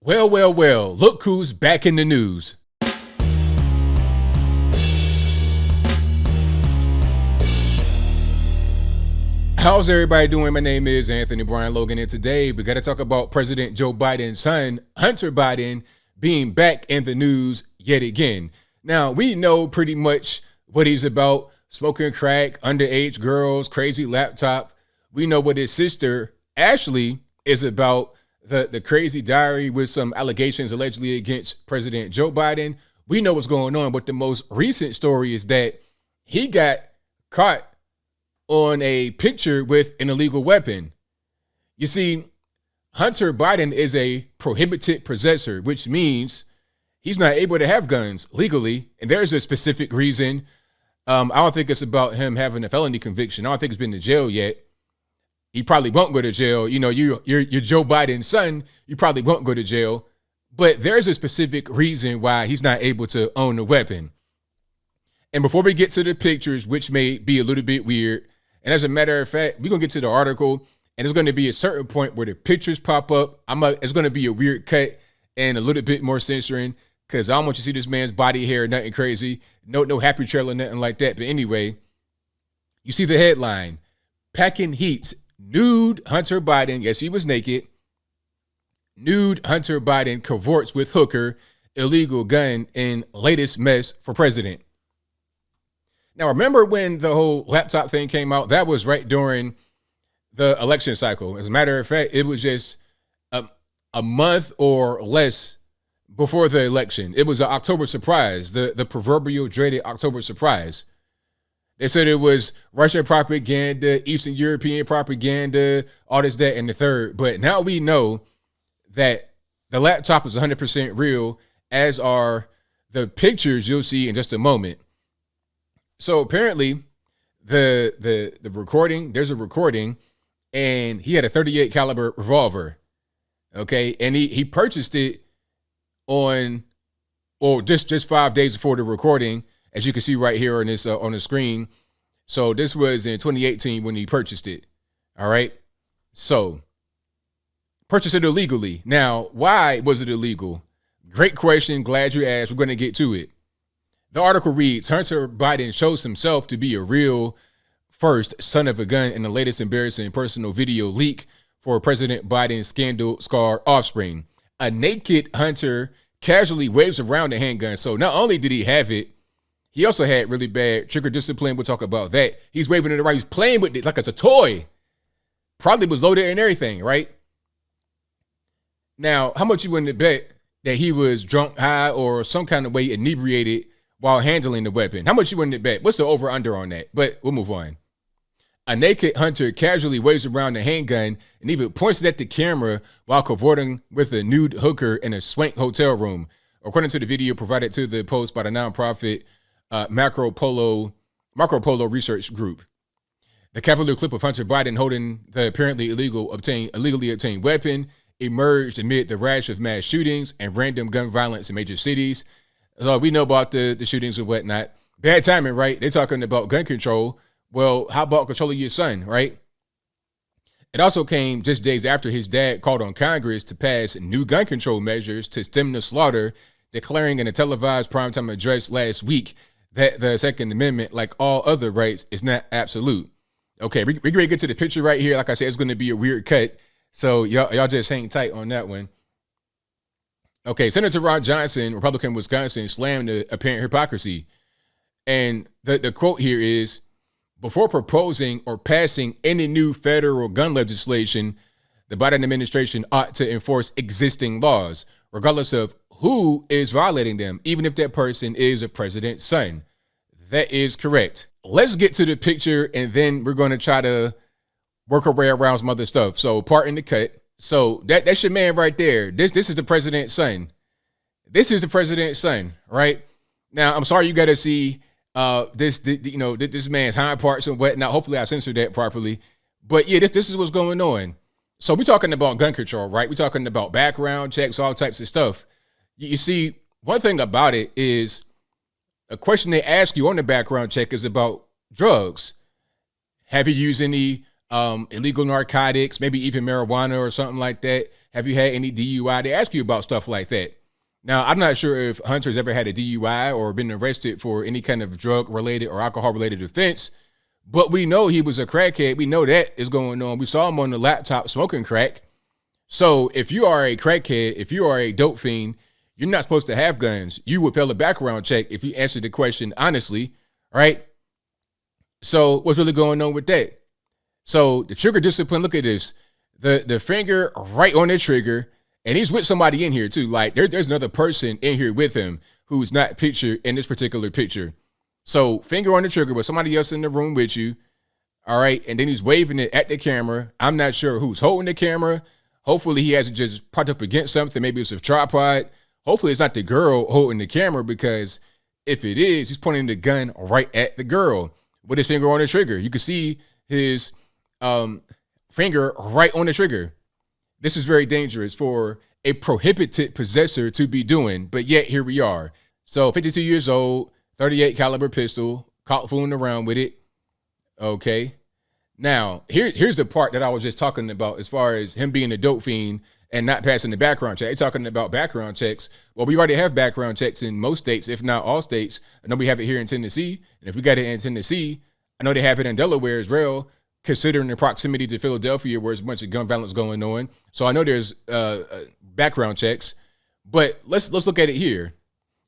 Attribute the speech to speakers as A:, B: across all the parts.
A: Well, well, well, look who's back in the news. How's everybody doing? My name is Anthony Brian Logan, and today we got to talk about President Joe Biden's son, Hunter Biden, being back in the news yet again. Now, we know pretty much what he's about: smoking crack, underage girls, crazy laptop. We know what his sister, Ashley, is about: the crazy diary with some allegations allegedly against President Joe Biden. We know what's going on, but the most recent story is that he got caught on a picture with an illegal weapon. You see, Hunter Biden is a prohibited possessor, which means he's not able to have guns legally. And there's a specific reason. I don't think it's about him having a felony conviction. I don't think he's been to jail yet. He probably won't go to jail. You know, you're Joe Biden's son. You probably won't go to jail. But there's a specific reason why he's not able to own a weapon. And before we get to the pictures, which may be a little bit weird, and as a matter of fact, we're going to get to the article, and there's going to be a certain point where the pictures pop up. It's going to be a weird cut and a little bit more censoring, because I don't want you to see this man's body hair, nothing crazy, no happy trail or nothing like that. But anyway, you see the headline: Packing Heats, nude Hunter Biden. Yes, he was naked. Nude Hunter Biden cavorts with hooker, illegal gun, and latest mess for president. Now, remember when the whole laptop thing came out? That was right during the election cycle. As a matter of fact, it was just a month or less before the election. It was an October surprise, the proverbial dreaded October surprise. They said it was Russian propaganda, Eastern European propaganda, all this, that, and the third. But now we know that the laptop is 100% real, as are the pictures you'll see in just a moment. So apparently the recording, there's a recording, and he had a .38 caliber revolver. Okay. And he purchased it just 5 days before the recording, as you can see right here on this on the screen. So this was in 2018 when he purchased it. All right. So purchased it illegally. Now, why was it illegal? Great question. Glad you asked. We're going to get to it. The article reads: Hunter Biden shows himself to be a real first son of a gun in the latest embarrassing personal video leak for President Biden's scandal-scarred offspring. A naked Hunter casually waves around a handgun. So not only did he have it, he also had really bad trigger discipline. We'll talk about that. He's waving it around. He's playing with it like it's a toy. Probably was loaded and everything, right? Now, how much you willing to bet that he was drunk, high, or some kind of way inebriated while handling the weapon? How much you willing to bet? What's the over-under on that? But we'll move on. A naked Hunter casually waves around the handgun and even points it at the camera while cavorting with a nude hooker in a swank hotel room, according to the video provided to the Post by the nonprofit Marco Polo Research Group. The cavalier clip of Hunter Biden holding the apparently illegally obtained weapon emerged amid the rash of mass shootings and random gun violence in major cities. So we know about the shootings and whatnot. Bad timing, right? They're talking about gun control. Well, how about controlling your son, right? It also came just days after his dad called on Congress to pass new gun control measures to stem the slaughter, declaring in a televised primetime address last week that the Second Amendment, like all other rights, is not absolute. Okay, we're going to get to the picture right here. Like I said, it's going to be a weird cut, so y'all just hang tight on that one. Okay, Senator Ron Johnson, Republican Wisconsin, slammed the apparent hypocrisy. And the quote here is: before proposing or passing any new federal gun legislation, the Biden administration ought to enforce existing laws, regardless of who is violating them, even if that person is a president's son. That is correct. Let's get to the picture, and then we're going to try to work our way around some other stuff. So pardon the cut. So that's your man right there. This is the president's son. This is the president's son, right? Now, I'm sorry you got to see this man's hind parts and whatnot. Hopefully I censored that properly. But yeah, this is what's going on. So we're talking about gun control, right? We're talking about background checks, all types of stuff. You see, one thing about it is a question they ask you on the background check is about drugs. Have you used any illegal narcotics, maybe even marijuana or something like that? Have you had any DUI? They ask you about stuff like that. Now, I'm not sure if Hunter's ever had a DUI or been arrested for any kind of drug-related or alcohol-related offense, but we know he was a crackhead. We know that is going on. We saw him on the laptop smoking crack. So if you are a crackhead, if you are a dope fiend, you're not supposed to have guns. You would fail a background check if you answered the question honestly, right? So what's really going on with that? So the trigger discipline, look at this. The finger right on the trigger, and he's with somebody in here too. Like there's another person in here with him who's not pictured in this particular picture. So finger on the trigger with somebody else in the room with you. All right. And then he's waving it at the camera. I'm not sure who's holding the camera. Hopefully he hasn't just propped up against something. Maybe it's a tripod. Hopefully it's not the girl holding the camera, because if it is, he's pointing the gun right at the girl with his finger on the trigger. You can see his finger right on the trigger. This is very dangerous for a prohibited possessor to be doing, but yet here we are. So 52 years old, 38 caliber pistol, caught fooling around with it. Okay. Now, here's the part that I was just talking about as far as him being a dope fiend and not passing the background check. They're talking about background checks. Well, we already have background checks in most states, if not all states. I know we have it here in Tennessee. And if we got it in Tennessee, I know they have it in Delaware as well, considering the proximity to Philadelphia, where there's a bunch of gun violence going on. So I know there's background checks. But let's look at it here.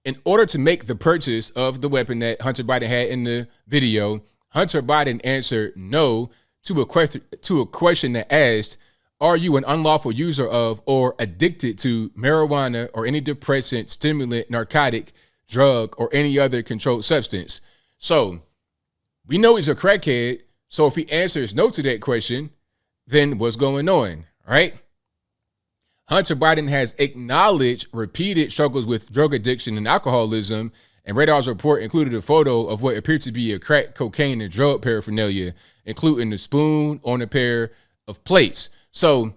A: In order to make the purchase of the weapon that Hunter Biden had in the video, Hunter Biden answered no to a question that asked, are you an unlawful user of or addicted to marijuana or any depressant, stimulant, narcotic, drug, or any other controlled substance? So we know he's a crackhead. So if he answers no to that question, then what's going on, right? Hunter Biden has acknowledged repeated struggles with drug addiction and alcoholism, and Radar's report included a photo of what appeared to be a crack cocaine and drug paraphernalia, including the spoon on a pair of plates. So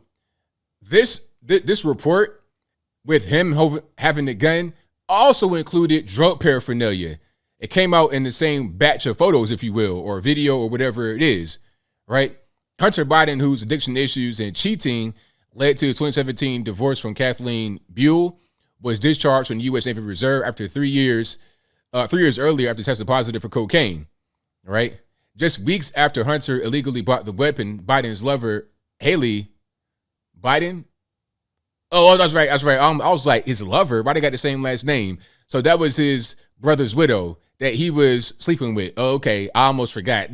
A: this report with him having the gun also included drug paraphernalia. It came out in the same batch of photos, if you will, or video or whatever it is, right? Hunter Biden, whose addiction issues and cheating led to his 2017 divorce from Kathleen Buell, was discharged from the U.S. Navy Reserve after 3 years earlier after testing positive for cocaine, right? Just weeks after Hunter illegally bought the weapon, Biden's lover, Haley Biden. Oh, that's right. I was like, his lover, why they got the same last name? So that was his brother's widow that he was sleeping with. Oh, okay, I almost forgot.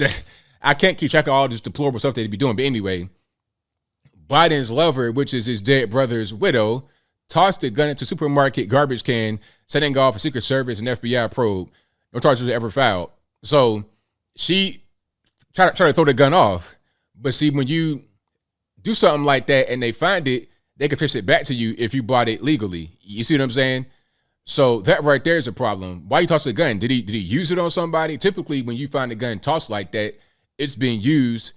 A: I can't keep track of all this deplorable stuff they'd be doing. But anyway, Biden's lover, which is his dead brother's widow, tossed the gun into a supermarket garbage can, setting off a Secret Service and FBI probe. No charges were ever filed. So she tried to throw the gun off. But see, when you do something like that and they find it, they can trace it back to you if you bought it legally. You see what I'm saying? So that right there is a problem. Why you toss the gun? Did he use it on somebody? Typically, when you find a gun tossed like that, it's being used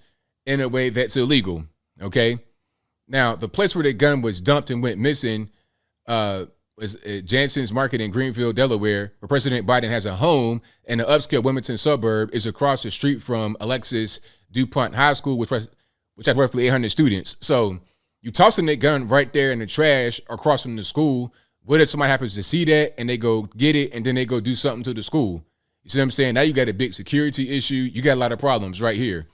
A: in a way that's illegal. Okay. Now, the place where the gun was dumped and went missing was Jansen's Market in Greenville, Delaware, where President Biden has a home, and the upscale Wilmington suburb is across the street from Alexis DuPont High School, which has roughly 800 students. So you tossing that gun right there in the trash across from the school. What if somebody happens to see that and they go get it and then they go do something to the school? You see what I'm saying? Now you got a big security issue. You got a lot of problems right here.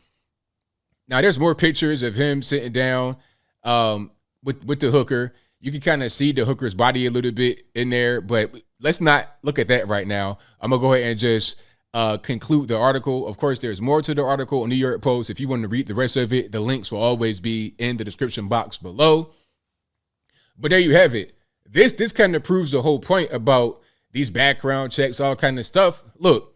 A: Now there's more pictures of him sitting down with the hooker. You can kind of see the hooker's body a little bit in there, but let's not look at that right now. I'm going to go ahead and just conclude the article. Of course, there's more to the article on New York Post. If you want to read the rest of it, the links will always be in the description box below. But there you have it. This kind of proves the whole point about these background checks, all kind of stuff. Look,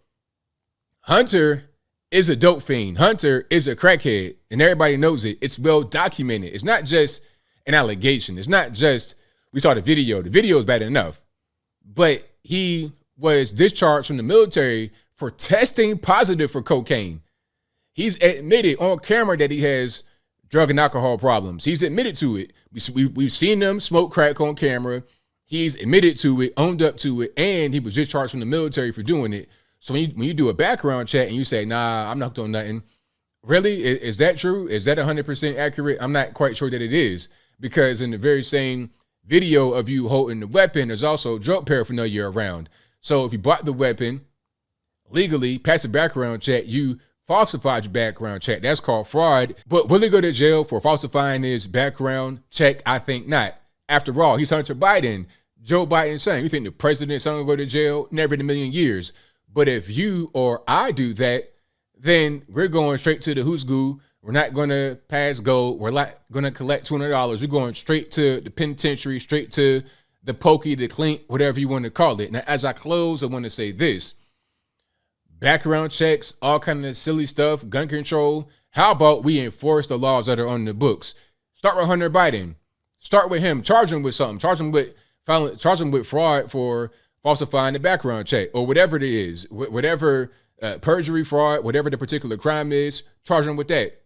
A: Hunter is a dope fiend. Hunter is a crackhead, and everybody knows it. It's well documented. It's not just an allegation. It's not just, we saw the video. The video is bad enough. But he was discharged from the military for testing positive for cocaine. He's admitted on camera that he has drug and alcohol problems. He's admitted to it. We've seen him smoke crack on camera. He's admitted to it, owned up to it, and he was discharged from the military for doing it. So when you do a background check and you say, nah, I'm not hooked on nothing, really? Is that true? Is that 100% accurate? I'm not quite sure that it is. because in the very same video of you holding the weapon, there's also drug paraphernalia around. So if you bought the weapon legally, passed a background check, you falsified your background check. That's called fraud. But will he go to jail for falsifying his background check? I think not. After all, he's Hunter Biden, Joe Biden's son. You think the president's son will go to jail? Never in a million years. But if you or I do that, then we're going straight to the who's goo. We're not going to pass go. We're not going to collect $200. We're going straight to the penitentiary, straight to the pokey, the clink, whatever you want to call it. Now, as I close, I want to say this. Background checks, all kind of silly stuff, gun control. How about we enforce the laws that are on the books? Start with Hunter Biden. Start with him. Charge him with something. Charge him with fraud for falsifying the background check or whatever it is. Whatever perjury, fraud, whatever the particular crime is, charge him with that.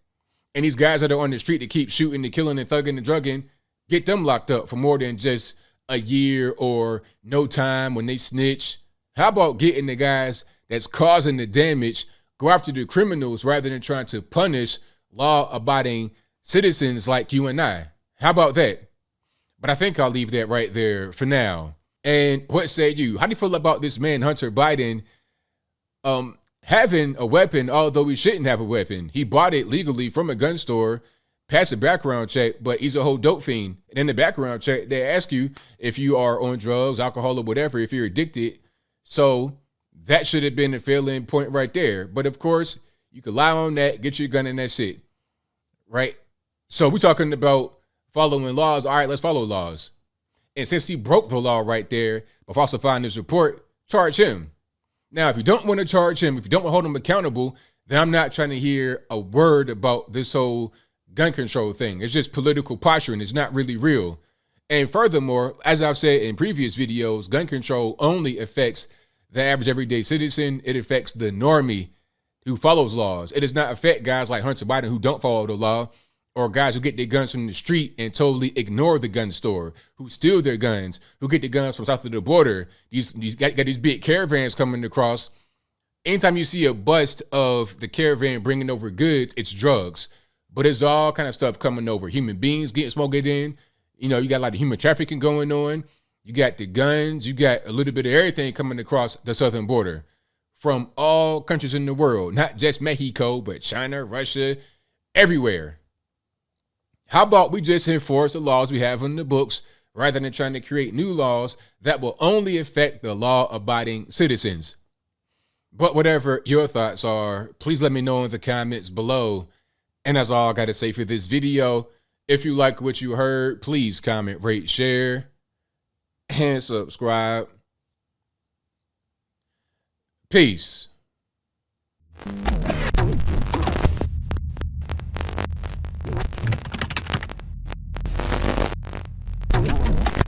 A: And these guys that are on the street that keep shooting and killing and thugging and drugging, get them locked up for more than just a year or no time when they snitch. How about getting the guys that's causing the damage, go after the criminals rather than trying to punish law-abiding citizens like you and I? How about that? But I think I'll leave that right there for now. And what say you? How do you feel about this man, Hunter Biden, having a weapon, although he shouldn't have a weapon? He bought it legally from a gun store, passed a background check, but he's a whole dope fiend. And in the background check, they ask you if you are on drugs, alcohol, or whatever, if you're addicted. So that should have been a failing point right there. But of course, you could lie on that, get your gun, and that's it. Right? So we're talking about following laws. All right, let's follow laws. And since he broke the law right there by falsifying this report, charge him. Now, if you don't want to charge him, if you don't want to hold him accountable, then I'm not trying to hear a word about this whole gun control thing. It's just political posturing. It's not really real. And furthermore, as I've said in previous videos, gun control only affects the average everyday citizen. It affects the normie who follows laws. It does not affect guys like Hunter Biden who don't follow the law, or guys who get their guns from the street and totally ignore the gun store, who steal their guns, who get the guns from south of the border. These got these big caravans coming across. Anytime you see a bust of the caravan bringing over goods, it's drugs. But it's all kind of stuff coming over. Human beings getting smuggled in. You know, you got a lot of human trafficking going on. You got the guns. You got a little bit of everything coming across the southern border from all countries in the world, not just Mexico, but China, Russia, everywhere. How about we just enforce the laws we have in the books rather than trying to create new laws that will only affect the law-abiding citizens? But whatever your thoughts are, please let me know in the comments below. And that's all I got to say for this video. If you like what you heard, please comment, rate, share, and subscribe. Peace.